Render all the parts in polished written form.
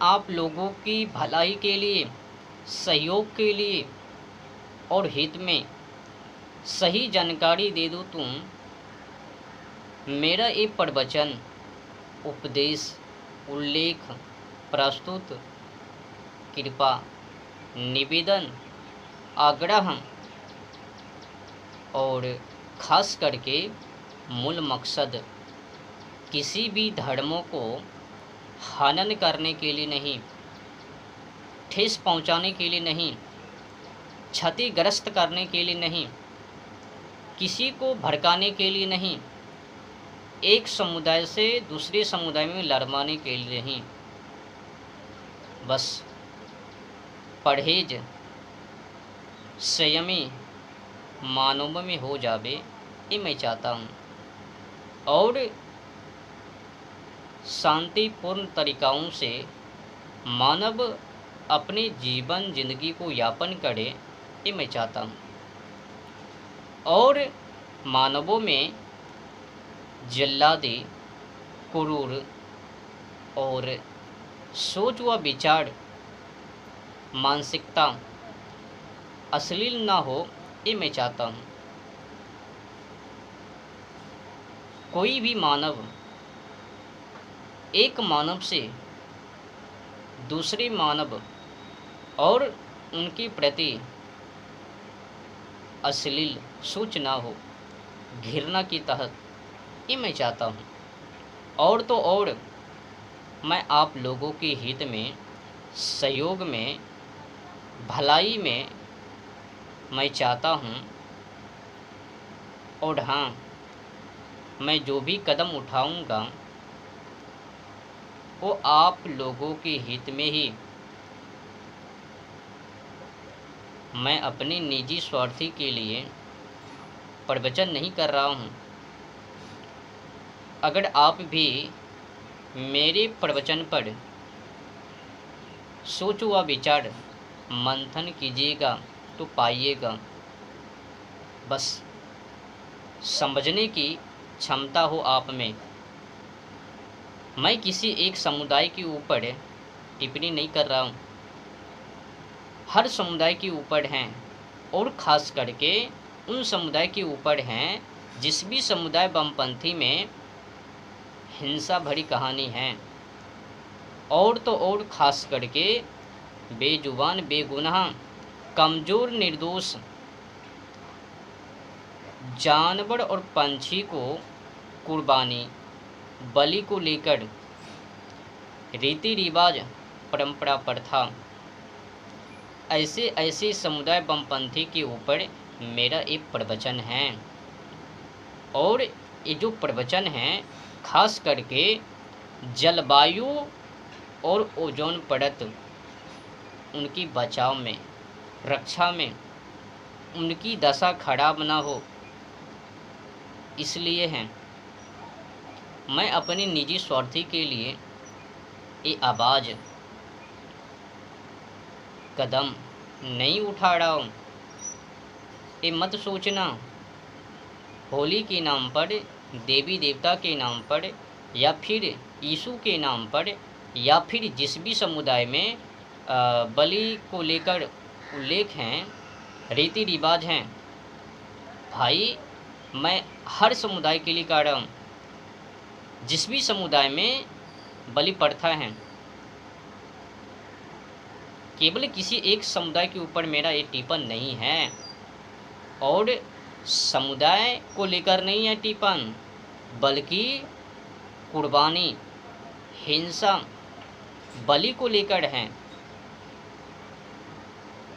आप लोगों की भलाई के लिए, सहयोग के लिए और हित में सही जानकारी दे दूँ तो मेरा ये प्रवचन, उपदेश, उल्लेख, प्रस्तुत, कृपा, निवेदन, आग्रह और खास करके मूल मकसद किसी भी धर्मों को हनन करने के लिए नहीं, ठेस पहुंचाने के लिए नहीं, क्षतिग्रस्त करने के लिए नहीं, किसी को भड़काने के लिए नहीं, एक समुदाय से दूसरे समुदाय में लड़वाने के लिए नहीं। बस परहेज संयमी मानव में हो जावे, ये मैं चाहता हूँ। और शांतिपूर्ण तरीकाओं से मानव अपने जीवन जिंदगी को यापन करे, ये मैं चाहता हूँ। और मानवों में जल्लादी, क्रूर और सोच व विचार, मानसिकता अश्लील ना हो, ये मैं चाहता हूँ। कोई भी मानव एक मानव से दूसरे मानव और उनके प्रति अश्लील सोच ना हो, घृणा की तहत, ये मैं चाहता हूँ। और तो और मैं आप लोगों के हित में, सहयोग में, भलाई में मैं चाहता हूँ। और हाँ, मैं जो भी कदम उठाऊँगा वो आप लोगों के हित में ही। मैं अपने निजी स्वार्थी के लिए प्रवचन नहीं कर रहा हूँ। अगर आप भी मेरे प्रवचन पर सोच व विचार मंथन कीजिएगा तो पाइएगा। बस समझने की क्षमता हो आप में। मैं किसी एक समुदाय के ऊपर टिप्पणी नहीं कर रहा हूँ, हर समुदाय के ऊपर हैं, और ख़ास करके उन समुदाय के ऊपर हैं जिस भी समुदाय वामपंथी में हिंसा भरी कहानी है। और तो और ख़ास करके बेजुबान, बेगुनाह, कमज़ोर, निर्दोष जानवर और पंछी को कुर्बानी, बलि को लेकर रीति रिवाज, परंपरा, प्रथा, ऐसे ऐसे समुदाय वामपंथी के ऊपर मेरा एक प्रवचन है। और ये जो प्रवचन है खास करके जलवायु और ओजोन परत, उनकी बचाव में, रक्षा में, उनकी दशा खराब ना हो, इसलिए हैं। मैं अपने निजी स्वार्थी के लिए ये आवाज़, कदम नहीं उठा रहा हूँ। ये मत सोचना होली के नाम पर, देवी देवता के नाम पर, या फिर यीशु के नाम पर, या फिर जिस भी समुदाय में बलि को लेकर उल्लेख हैं, रीति रिवाज हैं, भाई मैं हर समुदाय के लिए कह रहा हूँ। जिस भी समुदाय में बलि प्रथा है, केवल किसी एक समुदाय के ऊपर मेरा ये टिप्पण नहीं है, और समुदाय को लेकर नहीं है टिप्पण, बल्कि कुर्बानी, हिंसा, बलि को लेकर है।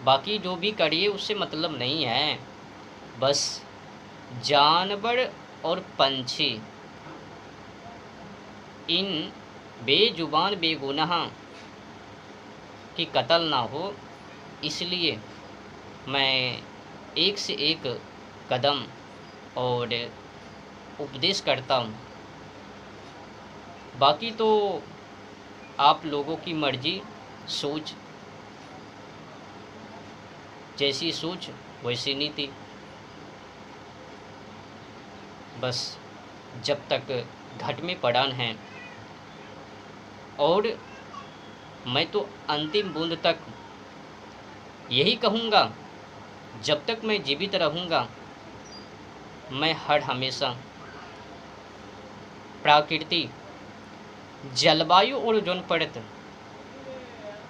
बाकी जो भी करिए उससे मतलब नहीं है। बस जानवर और पंछी, इन बेजुबान बेगुनाह की कत्ल ना हो, इसलिए मैं एक से एक कदम और उपदेश करता हूँ। बाकी तो आप लोगों की मर्जी, सोच, जैसी सोच वैसी नीति। बस जब तक घट में पड़ान है और मैं तो अंतिम बूंद तक यही कहूँगा, जब तक मैं जीवित रहूँगा मैं हर हमेशा प्रकृति, जलवायु और जोन पड़त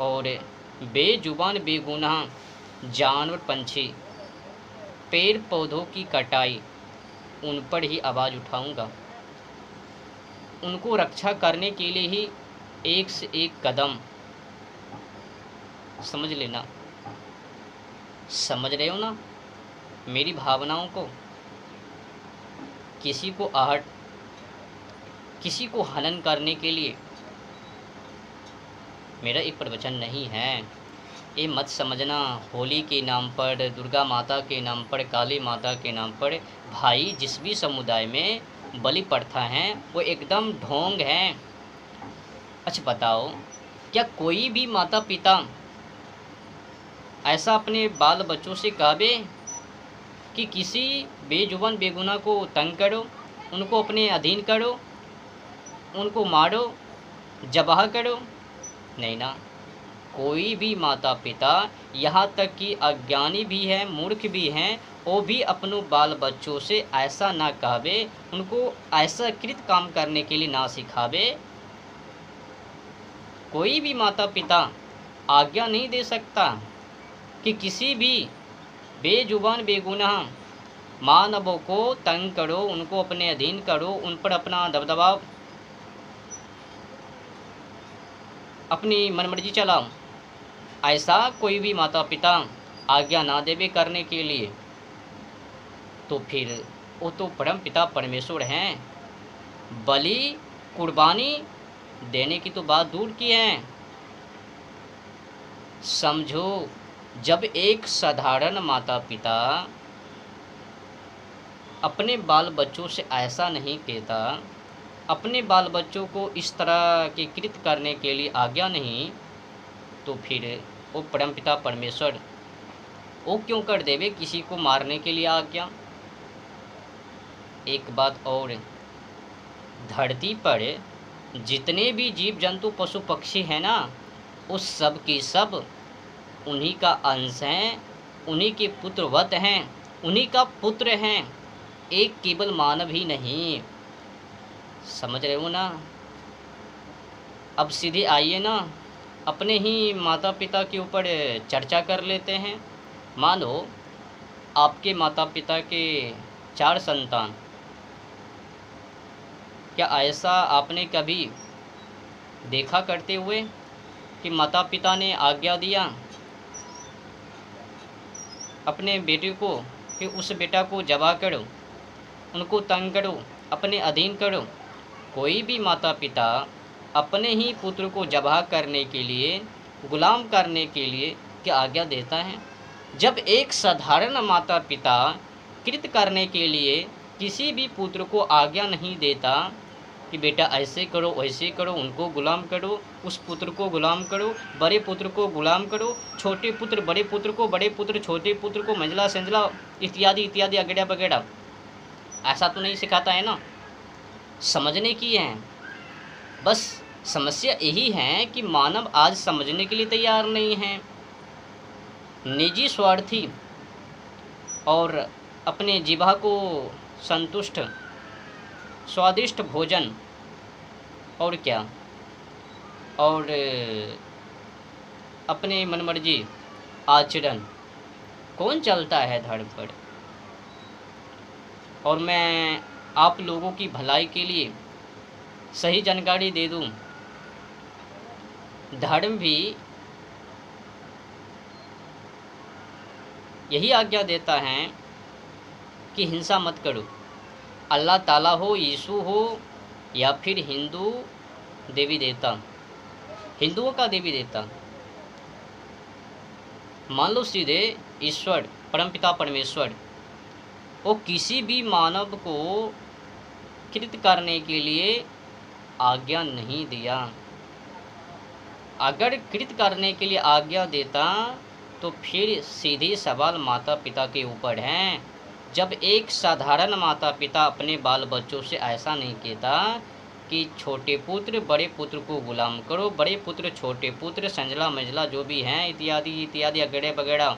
और बेजुबान बेगुनाह जानवर पंछी पेड़ पौधों की कटाई उन पर ही आवाज़ उठाऊंगा। उनको रक्षा करने के लिए ही एक से एक कदम, समझ लेना, समझ रहे हो ना मेरी भावनाओं को। किसी को आहट, किसी को हनन करने के लिए मेरा एक प्रवचन नहीं है। ये मत समझना होली के नाम पर, दुर्गा माता के नाम पर, काली माता के नाम पर भाई जिस भी समुदाय में बलि प्रथा है वो एकदम ढोंग है। अच्छा बताओ, क्या कोई भी माता पिता ऐसा अपने बाल बच्चों से कहे कि किसी बेजुबान बेगुनाह को तंग करो, उनको अपने अधीन करो, उनको मारो, जबाह करो? नहीं ना। कोई भी माता पिता, यहाँ तक कि अज्ञानी भी है, मूर्ख भी हैं, वो भी अपनों बाल बच्चों से ऐसा ना कहे, उनको ऐसा कृत काम करने के लिए ना सिखावे। कोई भी माता पिता आज्ञा नहीं दे सकता कि किसी भी बेजुबान बेगुनाह मानवों को तंग करो, उनको अपने अधीन करो, उन पर अपना दबदबा, अपनी मनमर्जी चलाओ। ऐसा कोई भी माता पिता आज्ञा ना देवे करने के लिए, तो फिर वो तो परम पिता परमेश्वर हैं। बलि कुर्बानी देने की तो बात दूर की है। समझो, जब एक साधारण माता पिता अपने बाल बच्चों से ऐसा नहीं कहता, अपने बाल बच्चों को इस तरह के कृत करने के लिए आज्ञा नहीं, तो फिर वो परमपिता परमेश्वर वो क्यों कर देवे किसी को मारने के लिए आज्ञा। एक बात और, धरती पर जितने भी जीव जंतु पशु पक्षी हैं ना, उस सब की सब उन्हीं का अंश हैं, उन्हीं के पुत्रवत हैं, उन्हीं का पुत्र हैं, एक केवल मानव ही नहीं। समझ रहे हो ना? अब सीधे आइए ना, अपने ही माता पिता के ऊपर चर्चा कर लेते हैं। मानो आपके माता पिता के 4 संतान, क्या ऐसा आपने कभी देखा करते हुए कि माता पिता ने आज्ञा दिया अपने बेटे को कि उस बेटा को जबा करो, उनको तंग करो, अपने अधीन करो? कोई भी माता पिता अपने ही पुत्र को जबा करने के लिए, गुलाम करने के लिए क्या आज्ञा देता है? जब एक साधारण माता पिता कृत करने के लिए किसी भी पुत्र को आज्ञा नहीं देता कि बेटा ऐसे करो वैसे करो, उनको गुलाम करो, उस पुत्र को गुलाम करो, बड़े पुत्र को गुलाम करो, छोटे पुत्र बड़े पुत्र को, बड़े पुत्र छोटे पुत्र को, मंझला संझला इत्यादि इत्यादि अगैड़ा बगैड़ा, ऐसा तो नहीं सिखाता है ना। समझने की है। बस समस्या यही है कि मानव आज समझने के लिए तैयार नहीं है। निजी स्वार्थी और अपने जीवा को संतुष्ट स्वादिष्ट भोजन और क्या, और अपने मनमर्जी आचरण कौन चलता है धर्म पर। और मैं आप लोगों की भलाई के लिए सही जानकारी दे दूं, धर्म भी यही आज्ञा देता है कि हिंसा मत करो। अल्लाह ताला हो, यीशु हो, या फिर हिंदू देवी देवता, हिंदुओं का देवी देवता, मान लो सीधे ईश्वर परमपिता परमेश्वर, वो किसी भी मानव को कृत करने के लिए आज्ञा नहीं दिया। अगर कृत करने के लिए आज्ञा देता तो फिर सीधे सवाल माता पिता के ऊपर है। जब एक साधारण माता पिता अपने बाल बच्चों से ऐसा नहीं कहता कि छोटे पुत्र बड़े पुत्र को गुलाम करो, बड़े पुत्र छोटे पुत्र, संजला मंजला जो भी हैं इत्यादि इत्यादि अगड़े वगैरह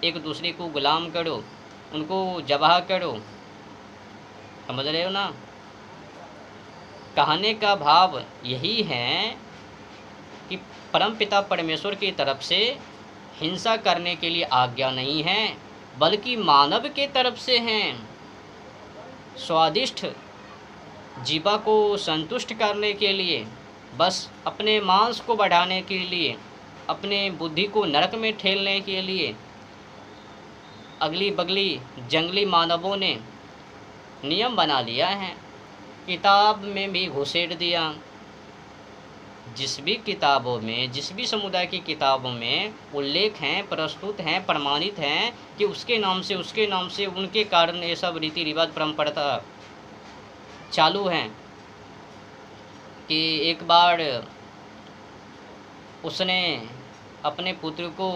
एक दूसरे को गुलाम करो, उनको जबाह करो। समझ रहे हो ना? कहने का भाव यही है कि परमपिता परमेश्वर की तरफ से हिंसा करने के लिए आज्ञा नहीं है, बल्कि मानव के तरफ से हैं। स्वादिष्ट जीवा को संतुष्ट करने के लिए, बस अपने मांस को बढ़ाने के लिए, अपने बुद्धि को नरक में ठेलने के लिए अगली बगली जंगली मानवों ने नियम बना लिया है, किताब में भी घुसेड़ दिया। जिस भी किताबों में, जिस भी समुदाय की किताबों में उल्लेख हैं, प्रस्तुत हैं, प्रमाणित हैं कि उसके नाम से उनके कारण ये सब रीति रिवाज परंपरा चालू हैं। कि एक बार उसने अपने पुत्र को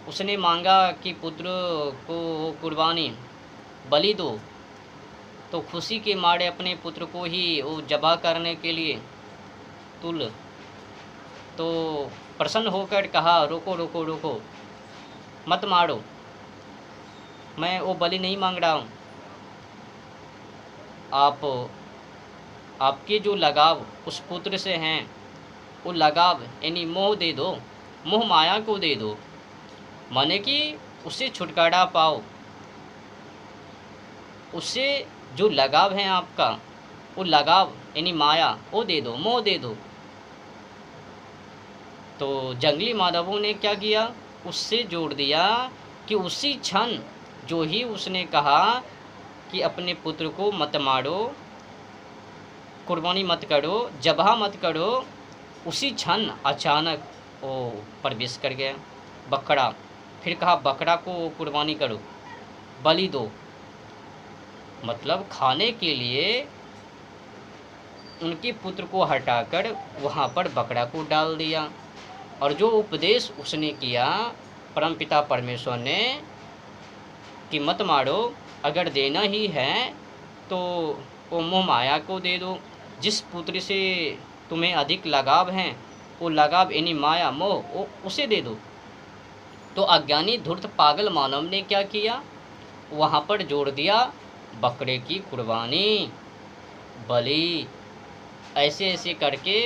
उसने मांगा कि पुत्र को कुर्बानी बलि दो, तो खुशी के मारे अपने पुत्र को ही वो जबा करने के लिए तुल तो प्रसन्न होकर कहा, रोको रोको रोको, मत मारो, मैं वो बलि नहीं मांग रहा हूँ। आपके जो लगाव उस पुत्र से हैं, वो लगाव यानी मोह दे दो, मोह माया को दे दो, माने कि उससे छुटकारा पाओ। उससे जो लगाव है आपका, वो लगाव यानी माया वो दे दो, मोह दे दो। तो जंगली मानवों ने क्या किया, उससे जोड़ दिया कि उसी क्षण जो ही उसने कहा कि अपने पुत्र को मत मारो, कुर्बानी मत करो, जबहा मत करो, उसी क्षण अचानक वो प्रवेश कर गया बकरा। फिर कहा बकरा को कुर्बानी करो, बलि दो, मतलब खाने के लिए उनके पुत्र को हटाकर वहाँ पर बकरा को डाल दिया। और जो उपदेश उसने किया परमपिता परमेश्वर ने कि मत मारो, अगर देना ही है तो वो मोह माया को दे दो, जिस पुत्र से तुम्हें अधिक लगाव है वो लगाव यानी माया मोह उसे दे दो। तो अज्ञानी धूर्त पागल मानव ने क्या किया, वहाँ पर जोड़ दिया बकरे की कुर्बानी, बलि। ऐसे ऐसे करके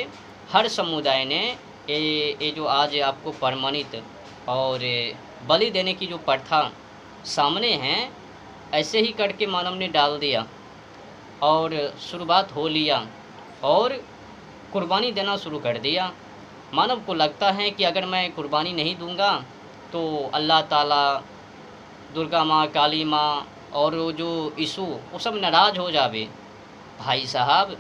हर समुदाय ने ये जो आज आपको प्रमाणित और बलि देने की जो प्रथा सामने हैं, ऐसे ही करके मानव ने डाल दिया और शुरुआत हो लिया और कुर्बानी देना शुरू कर दिया। मानव को लगता है कि अगर मैं कुर्बानी नहीं दूंगा तो अल्लाह ताला, दुर्गा माँ, काली माँ और वो जो यीशु वो सब नाराज़ हो जावे। भाई साहब,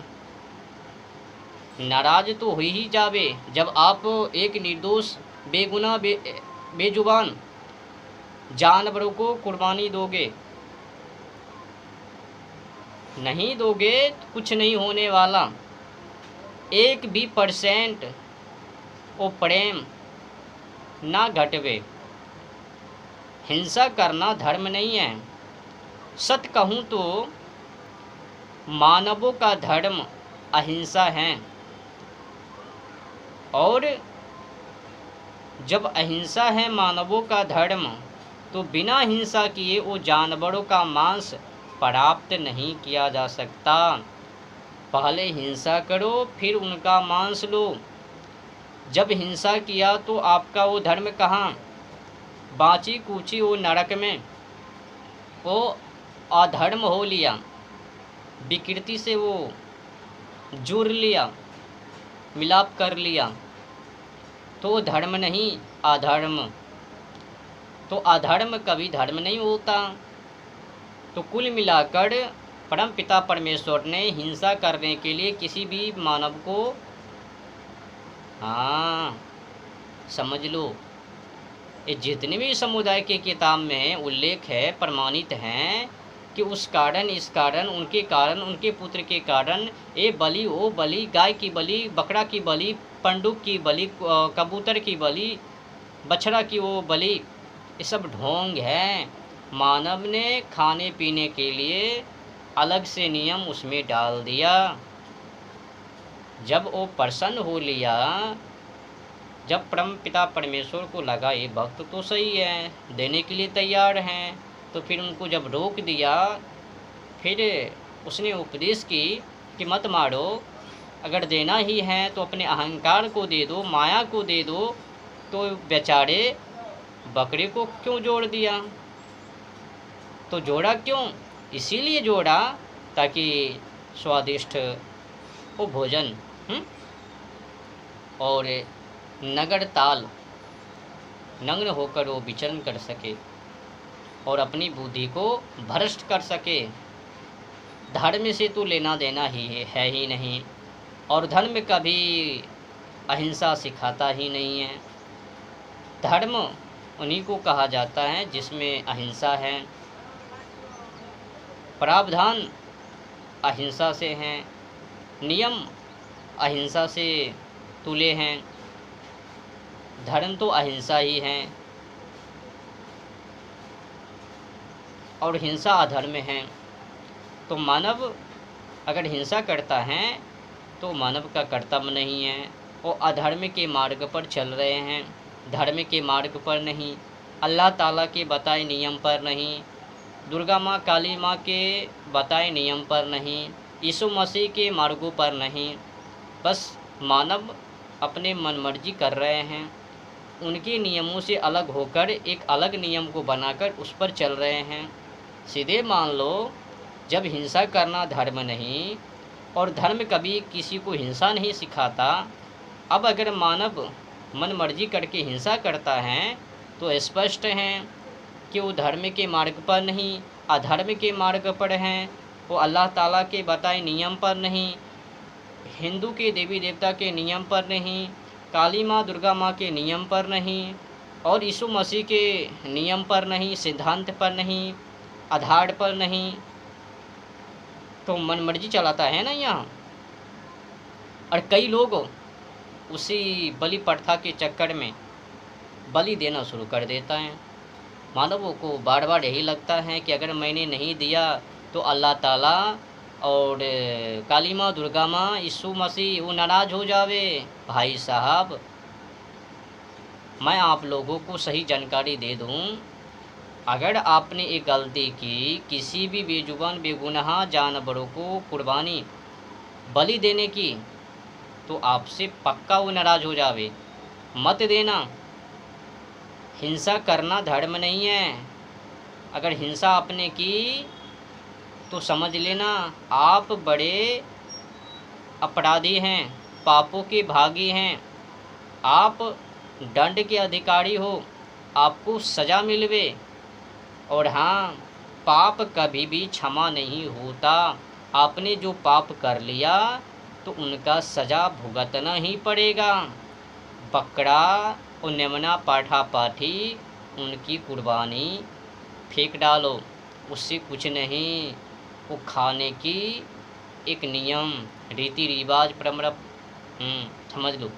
नाराज़ तो हो ही जावे जब आप एक निर्दोष बेगुनाह बेजुबान जानवरों को कुर्बानी दोगे। नहीं दोगे तो कुछ नहीं होने वाला। 1% वो प्रेम ना घटवे। हिंसा करना धर्म नहीं है। सत्य कहूँ तो मानवों का धर्म अहिंसा है, और जब अहिंसा है मानवों का धर्म तो बिना हिंसा किए वो जानवरों का मांस प्राप्त नहीं किया जा सकता। पहले हिंसा करो फिर उनका मांस लो। जब हिंसा किया तो आपका वो धर्म कहाँ, बाँची कूची वो नरक में, वो अधर्म हो लिया, विकृति से वो जुड़ लिया, मिलाप कर लिया, तो धर्म नहीं अधर्म। तो अधर्म कभी धर्म नहीं होता। तो कुल मिलाकर परम पिता परमेश्वर ने हिंसा करने के लिए किसी भी मानव को, हाँ समझ लो, ये जितने भी समुदाय के किताब में उल्लेख है, प्रमाणित हैं कि उस कारण इस कारण उनके कारण उनके पुत्र के कारण ये बलि वो बलि, गाय की बलि, बकरा की बलि, पंडुक की बलि, कबूतर की बलि, बछड़ा की वो बलि, ये सब ढोंग है। मानव ने खाने पीने के लिए अलग से नियम उसमें डाल दिया। जब वो प्रसन्न हो लिया, जब परम पिता परमेश्वर को लगा ये भक्त तो सही है, देने के लिए तैयार हैं, तो फिर उनको जब रोक दिया, फिर उसने उपदेश की कि मत मारो, अगर देना ही है तो अपने अहंकार को दे दो, माया को दे दो। तो बेचारे बकरे को क्यों जोड़ दिया? तो जोड़ा क्यों? इसीलिए जोड़ा ताकि स्वादिष्ट वो भोजन और नगर ताल नग्न होकर वो विचरण कर सके और अपनी बुद्धि को भ्रष्ट कर सके। धर्म से तो लेना देना ही है ही नहीं, और धर्म कभी अहिंसा सिखाता ही नहीं है। धर्म उन्हीं को कहा जाता है जिसमें अहिंसा है, प्रावधान अहिंसा से हैं, नियम अहिंसा से तुले हैं। धर्म तो अहिंसा ही है और हिंसा अधर्म है। तो मानव अगर हिंसा करता है तो मानव का कर्तव्य नहीं है, वो अधर्म के मार्ग पर चल रहे हैं, धर्म के मार्ग पर नहीं, अल्लाह ताला के बताए नियम पर नहीं, दुर्गा माँ काली माँ के बताए नियम पर नहीं, यीशु मसीह के मार्गों पर नहीं। बस मानव अपने मनमर्जी कर रहे हैं, उनके नियमों से अलग होकर एक अलग नियम को बनाकर उस पर चल रहे हैं। सीधे मान लो, जब हिंसा करना धर्म नहीं और धर्म कभी किसी को हिंसा नहीं सिखाता, अब अगर मानव मनमर्जी करके हिंसा करता है तो स्पष्ट है कि वो धर्म के मार्ग पर नहीं, अधर्म के मार्ग पर हैं। वो अल्लाह ताला के बताए नियम पर नहीं, हिंदू के देवी देवता के नियम पर नहीं, काली माँ दुर्गा माँ के नियम पर नहीं, और यीशु मसीह के नियम पर नहीं, सिद्धांत पर नहीं, आधार पर नहीं। तो मनमर्जी चलाता है ना यहाँ। और कई लोग उसी बलि प्रथा के चक्कर में बलि देना शुरू कर देता है। मानवों को बार बार यही लगता है कि अगर मैंने नहीं दिया तो अल्लाह ताला और काली माँ दुर्गा माँ यीशु मसीह वो नाराज़ हो जावे। भाई साहब, मैं आप लोगों को सही जानकारी दे दूं, अगर आपने एक गलती की, किसी भी बेजुबान बेगुनाह जानवरों को कुर्बानी बलि देने की, तो आपसे पक्का वो नाराज़ हो जावे। मत देना। हिंसा करना धर्म नहीं है। अगर हिंसा आपने की तो समझ लेना आप बड़े अपराधी हैं, पापों के भागी हैं, आप दंड के अधिकारी हो, आपको सज़ा मिलवे। और हाँ, पाप कभी भी क्षमा नहीं होता। आपने जो पाप कर लिया तो उनका सज़ा भुगतना ही पड़ेगा। बकरा और नेमना पाठा पाठी उनकी कुर्बानी फेंक डालो, उससे कुछ नहीं। वो खाने की एक नियम रीति रिवाज परंपरा समझ लो।